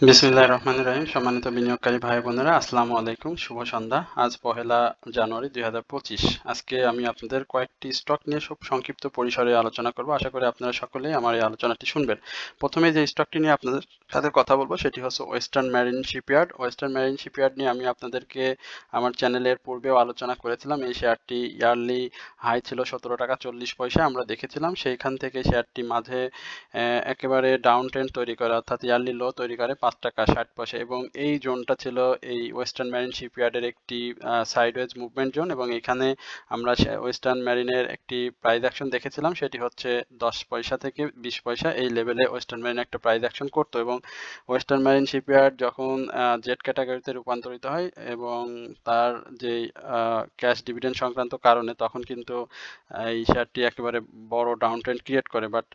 বিসমিল্লাহির রহমানির রহিম। সম্মানিত বিনিয়োগকারী ভাই বোনেরা, আসসালামু আলাইকুম। শুভ সন্ধ্যা। আজ পহেলা জানুয়ারি ২০২৫। আজকে আমি আপনাদের কয়েকটি স্টক নিয়ে খুব সংক্ষিপ্ত পরিসরে আলোচনা করব। আশা করি আপনারা সকলেই আমার এই আলোচনাটি শুনবেন। প্রথমে যে স্টকটি নিয়ে আপনাদের সাথে কথা বলবো সেটি হচ্ছে western marine shipyard. Western marine shipyard নিয়ে আমি আপনাদেরকে আমার চ্যানেলের পূর্বেও আলোচনা করেছিলাম। এই শেয়ারটি ইয়ারলি হাই ছিল ১৭ টাকা ৪০ পয়সা আমরা দেখেছিলাম। সেইখান থেকে শেয়ারটি মাঝে একেবারে ডাউন ট্রেন্ড তৈরি করে, অর্থাৎ ইয়ারলি লো তৈরি করে ৫ টাকা ৬০ পয়সা, এবং এই জোনটা ছিল এই ওয়েস্টার্ন মেরিন শিপইয়ার্ডের একটি সাইডওয়েজ মুভমেন্ট জোন, এবং এখানে আমরা ওয়েস্টার্ন মেরিনের একটি প্রাইস অ্যাকশন দেখেছিলাম। সেটি হচ্ছে ১০ পয়সা থেকে ২০ পয়সা এই লেভেলে ওয়েস্টার্ন মেরিন একটা প্রাইস অ্যাকশন করতো, এবং ওয়েস্টার্ন মেরিন শিপইয়ার্ড যখন জেড ক্যাটাগরিতে রূপান্তরিত হয় এবং তার যে ক্যাশ ডিভিডেন্ড সংক্রান্ত কারণে, তখন কিন্তু এই শেয়ারটি একেবারে বড় ডাউন ট্রেন্ড ক্রিয়েট করে। বাট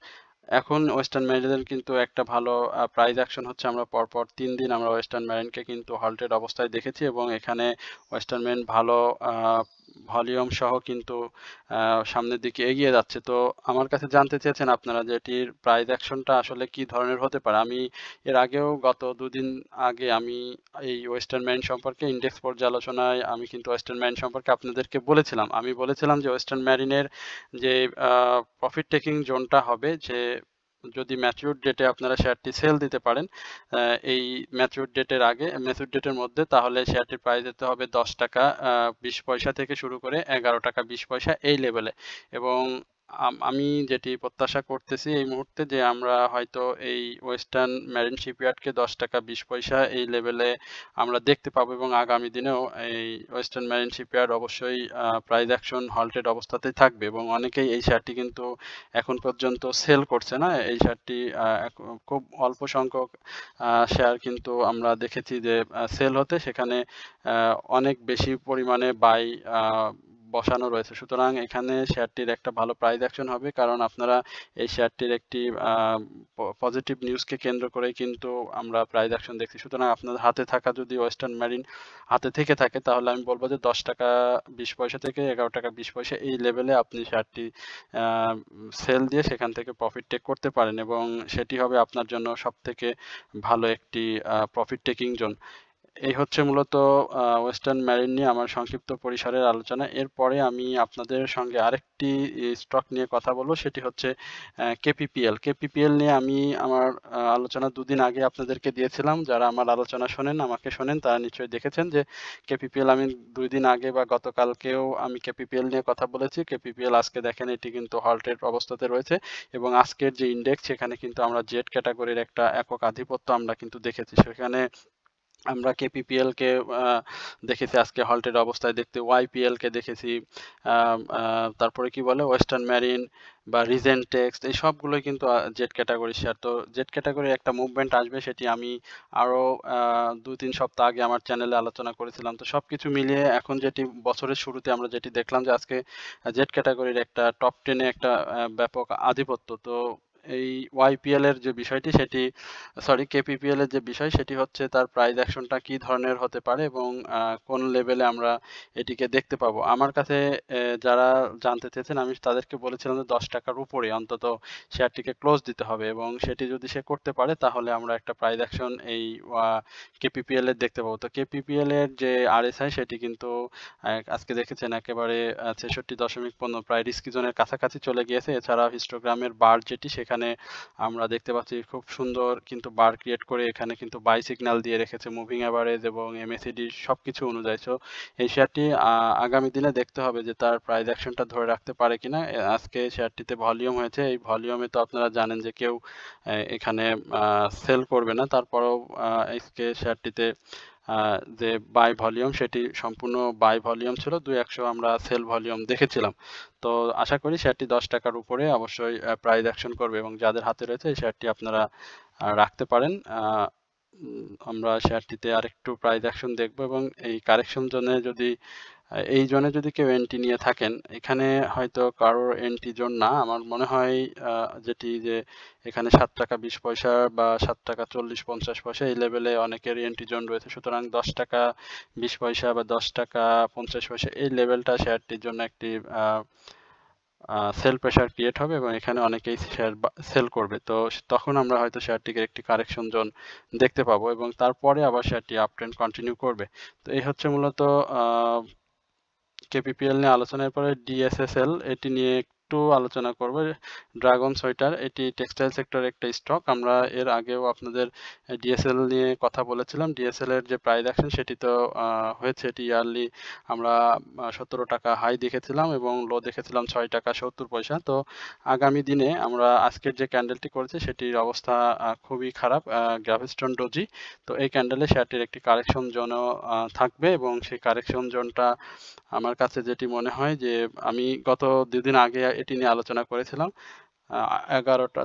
এখন ওয়েস্টার্ন মেরিনের কিন্তু একটা ভালো প্রাইস অ্যাকশন হচ্ছে। আমরা পরপর ৩ দিন আমরা ওয়েস্টার্ন মেরিনকে কিন্তু হল্টেড অবস্থায় দেখেছি, এবং এখানে ওয়েস্টার্ন মেরিন ভালো ভলিউম সহ কিন্তু সামনের দিকে এগিয়ে যাচ্ছে। তো আমার কাছে জানতে চেয়েছেন আপনারা যে এটির প্রাইস অ্যাকশনটা আসলে কি ধরনের হতে পারে। আমি এর আগেও গত ২ দিন আগে আমি এই ওয়েস্টার্ন মেরিন সম্পর্কে ইন্ডেক্স পর্যালোচনায় আমি কিন্তু ওয়েস্টার্ন মেরিন সম্পর্কে আপনাদেরকে বলেছিলাম। আমি বলেছিলাম যে ওয়েস্টার্ন মেরিনের যে প্রফিট টেকিং জোনটা হবে, যে যদি ম্যাচিউর ডেটে আপনারা শেয়ারটি সেল দিতে পারেন এই ম্যাচিউর ডেটের আগে, ম্যাচিউর ডেটের মধ্যে, তাহলে শেয়ারটির প্রাইস যেতে হবে ১০ টাকা ২০ পয়সা থেকে শুরু করে ১১ টাকা ২০ পয়সা এই লেভেলে। এবং আমি যেটি প্রত্যাশা করতেছি এই মুহূর্তে, যে আমরা হয়তো এই ওয়েস্টার্ন মেরিন শিপইয়ার্ডকে ১০ টাকা ২০ পয়সা এই লেভেলে আমরা দেখতে পাবো, এবং আগামী দিনেও এই ওয়েস্টার্ন মেরিন শিপইয়ার্ড অবশ্যই প্রাইস অ্যাকশন হল্টেড অবস্থাতেই থাকবে, এবং অনেকেই এই শেয়ারটি কিন্তু এখন পর্যন্ত সেল করছে না। এই শেয়ারটি খুব অল্প সংখ্যক শেয়ার কিন্তু আমরা দেখেছি যে সেল হতে, সেখানে অনেক বেশি পরিমাণে বাই বসানো রয়েছে। সুতরাং এখানে শেয়ারটির একটা ভালো প্রাইস অ্যাকশন হবে, কারণ আপনারা এই শেয়ারটির একটি পজিটিভ নিউজকে কেন্দ্র করেই কিন্তু আমরা প্রাইস অ্যাকশন দেখছি। সুতরাং আপনাদের হাতে থাকা যদি ওয়েস্টার্ন মেরিন হাতে থেকে থাকে, তাহলে আমি বলবো যে ১০ টাকা ২০ পয়সা থেকে ১১ টাকা ২০ পয়সা এই লেভেলে আপনি শেয়ারটি সেল দিয়ে সেখান থেকে প্রফিট টেক করতে পারেন, এবং সেটি হবে আপনার জন্য সবথেকে ভালো একটি প্রফিট টেকিং জোন। এই হচ্ছে মূলত ওয়েস্টার্ন মেরিন নিয়ে আমার সংক্ষিপ্ত পরিসরের আলোচনা। এরপরে আমি আপনাদের সঙ্গে আরেকটি স্টক নিয়ে কথা বলবো, সেটি হচ্ছে কেপিপিএল। কেপিপিএল নিয়ে আমি আমার আলোচনা ২ দিন আগে আপনাদেরকে দিয়েছিলাম। যারা আমার আলোচনা শোনেন, আমাকে শোনেন, তারা নিশ্চয়ই দেখেছেন যে কেপিপিএল আমি ২ দিন আগে বা গতকালকেও আমি কেপিপিএল নিয়ে কথা বলেছি। কেপিপিএল আজকে দেখেন এটি কিন্তু হল্টেড অবস্থাতে রয়েছে, এবং আজকের যে ইন্ডেক্স সেখানে কিন্তু আমরা জেড ক্যাটাগরির একটা একক আধিপত্য আমরা কিন্তু দেখেছি। সেখানে আমরা কেপিপিএল কে দেখেছি আজকে হল্টেড অবস্থায় দেখতে, ওয়াইপিএল কে দেখেছি, তারপরে কি বলে ওয়েস্টার্ন মেরিন বা রিজেন্টেক্স, এই সবগুলোই কিন্তু জেড ক্যাটাগরি শেয়ার। তো জেড ক্যাটাগরির একটা মুভমেন্ট আসবে, সেটি আমি আরও ২-৩ সপ্তাহ আগে আমার চ্যানেলে আলোচনা করেছিলাম। তো সবকিছু মিলিয়ে এখন যেটি বছরের শুরুতে আমরা যেটি দেখলাম যে আজকে জেড ক্যাটাগরির একটা টপ 10-এ একটা ব্যাপক আধিপত্য। তো এই ওয়াইপিএল এর যে বিষয়টি সেটি, সরি, কেপিপিএল এর যে বিষয় সেটি হচ্ছে তার প্রাইস অ্যাকশনটা কি ধরনের হতে পারে, এবং কোন লেভেলে আমরা এটিকে দেখতে পাবো। আমার কাছে যারা জানতে চেয়েছেন, আমি তাদেরকে বলেছিলাম যে ১০ টাকার উপরে অন্তত শেয়ারটিকে ক্লোজ দিতে হবে, এবং সেটি যদি সে করতে পারে তাহলে আমরা একটা প্রাইস অ্যাকশন এই কেপিপিএল এর দেখতে পাবো। তো কেপিপিএল এর যে আরএসআই সেটি কিন্তু আজকে দেখেছেন একেবারে ৬৬.১৫, প্রায় রিস্কি জোনের কাছাকাছি চলে গিয়েছে। এছাড়া হিস্টোগ্রামের বার যেটি, সেখানে আমরা দেখতে পাচ্ছি খুব সুন্দর কিন্তু বার ক্রিয়েট করে এখানে কিন্তু বাই সিগন্যাল দিয়ে রেখেছে মুভিং অ্যাভারেজ এবং এমএসিডি সবকিছু অনুযায়ী। সো এই শেয়ারটি আগামী দিনে দেখতে হবে যে তার প্রাইস অ্যাকশনটা ধরে রাখতে পারে কিনা। আজকে শেয়ারটিতে ভলিউম হয়েছে, এই ভলিউমে তো আপনারা জানেন যে কেউ এখানে সেল করবে না। তারপরেও আজকে শেয়ারটিতে যে বাই ভলিউম সেটি সম্পূর্ণ বাই ভলিউম ছিল, ২-১০০ আমরা সেল ভলিউম দেখেছিলাম। তো আশা করি শেয়ারটি ১০ টাকার উপরে অবশ্যই প্রাইস অ্যাকশন করবে, এবং যাদের হাতে রয়েছে এই শেয়ারটি আপনারা রাখতে পারেন। আমরা শেয়ারটিতে আরেকটু প্রাইস অ্যাকশন দেখব, এবং এই কারেকশন জোনে যদি এই জোনে যদি কেউ এন্ট্রি নিয়ে থাকেন, এখানে হয়তো কারোর এন্ট্রি জোন না। আমার মনে হয় যেটি যে এখানে ৭ টাকা ২০ পয়সা বা ৭ টাকা ৪০-৫০ পয়সা এই লেভেলে অনেকেরই এন্ট্রি জোন রয়েছে। সুতরাং ১০ টাকা ২০ পয়সা বা ১০ টাকা ৫০ পয়সা এই লেভেলটা শেয়ারটির জন্য একটি সেল প্রেসার ক্রিয়েট হবে এবং এখানে অনেকেই শেয়ার সেল করবে। তো তখন আমরা হয়তো শেয়ারটিকে একটি কারেকশন জোন দেখতে পাবো এবং তারপরে আবার শেয়ারটি আপ ট্রেন্ড কন্টিনিউ করবে। তো এই হচ্ছে মূলত কেপিপিএল নিয়ে আলোচনার পরে ডিএসএসএল এটি নিয়ে একটু আলোচনা করব। ড্রাগন সোয়েটার এটি টেক্সটাইল সেক্টর একটা স্টক। আমরা এর আগেও আপনাদের ডিএসএল নিয়ে কথা বলেছিলাম। ডিএসএল এর যে প্রাইস অ্যাকশন সেটি তো হয়েছে, এটি ইয়ারলি আমরা 17 টাকা হাই দেখেছিলাম এবং লো দেখেছিলাম 6 টাকা 70 পয়সা। তো আগামী দিনে আমরা আজকের যে ক্যান্ডেলটি করেছি সেটির অবস্থা খুবই খারাপ, গ্রাভিস্টোন ডোজি। তো এই ক্যান্ডেলে শেয়ারটির একটি কারেকশন জোনও থাকবে এবং সেই কারেকশন জোনটা আমার কাছে যেটি মনে হয় যে আমি গত 2 দিন আগে এটি নিয়ে আলোচনা করেছিলাম।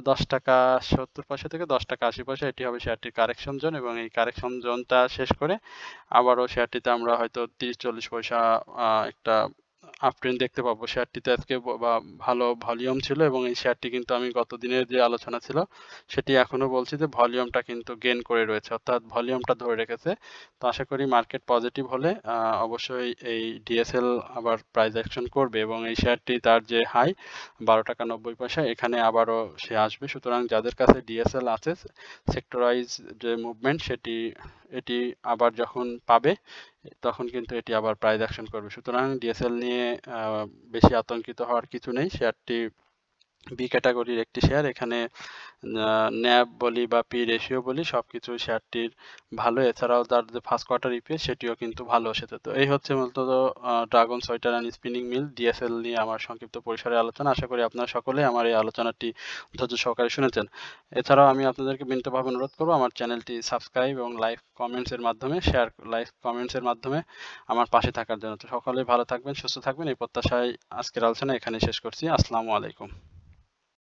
10 টাকা 70 পয়সা থেকে 10 টাকা 80 পয়সা এটি হবে শেয়ারটির কারেকশন জোন এবং এই কারেকশন জোনটা শেষ করে আবারও শেয়ারটিতে আমরা হয়তো 30-40 পয়সা একটা আপট্রেন্ড দেখতে পাবো। শেয়ারটিতে আজকে ভালো ভলিউম ছিল এবং এই শেয়ারটি কিন্তু আমি গত দিনের যে আলোচনা ছিল সেটি এখনো বলছি যে ভলিউমটা কিন্তু গেইন করে রয়েছে, অর্থাৎ ভলিউমটা ধরে রেখেছে। তো আশা করি মার্কেট পজিটিভ হলে অবশ্যই এই ডিএসএল আবার প্রাইস অ্যাকশন করবে এবং এই শেয়ারটি তার যে হাই 12 টাকা 90 পয়সা এখানে আবারও সে আসবে। সুতরাং যাদের কাছে ডিএসএল আছে সেক্টরাইজ যে মুভমেন্ট এটি আবার যখন পাবে তখন কিন্তু এটি আবার প্রাইস অ্যাকশন করবে। সুতরাং ডিএসএল নিয়ে বেশি আতঙ্কিত হওয়ার কিছু নেই। শেয়ারটি বি ক্যাটাগরির একটি শেয়ার। এখানে ন্যাব বলি বা পি রেশিও বলি সবকিছু শেয়ারটির ভালো। এছাড়াও তার যে ফার্স্ট কোয়ার্টার ইপিএস সেটিও কিন্তু ভালো এসেছে। তো এই হচ্ছে মূলত dragon sweater and spinning mill DSL নিয়ে আমার সংক্ষিপ্ত পরিসরে আলোচনা। আশা করি আপনারা সকলে আমার এই আলোচনাটি ধৈর্য সহকারে শুনেছেন। এছাড়াও আমি আপনাদেরকে বিনীতভাবে অনুরোধ করবো আমার চ্যানেলটি সাবস্ক্রাইব এবং লাইক কমেন্টসের মাধ্যমে আমার পাশে থাকার জন্য। তো সকলেই ভালো থাকবেন, সুস্থ থাকবেন এই প্রত্যাশায় আজকের আলোচনা এখানেই শেষ করছি। আসসালামু আলাইকুম।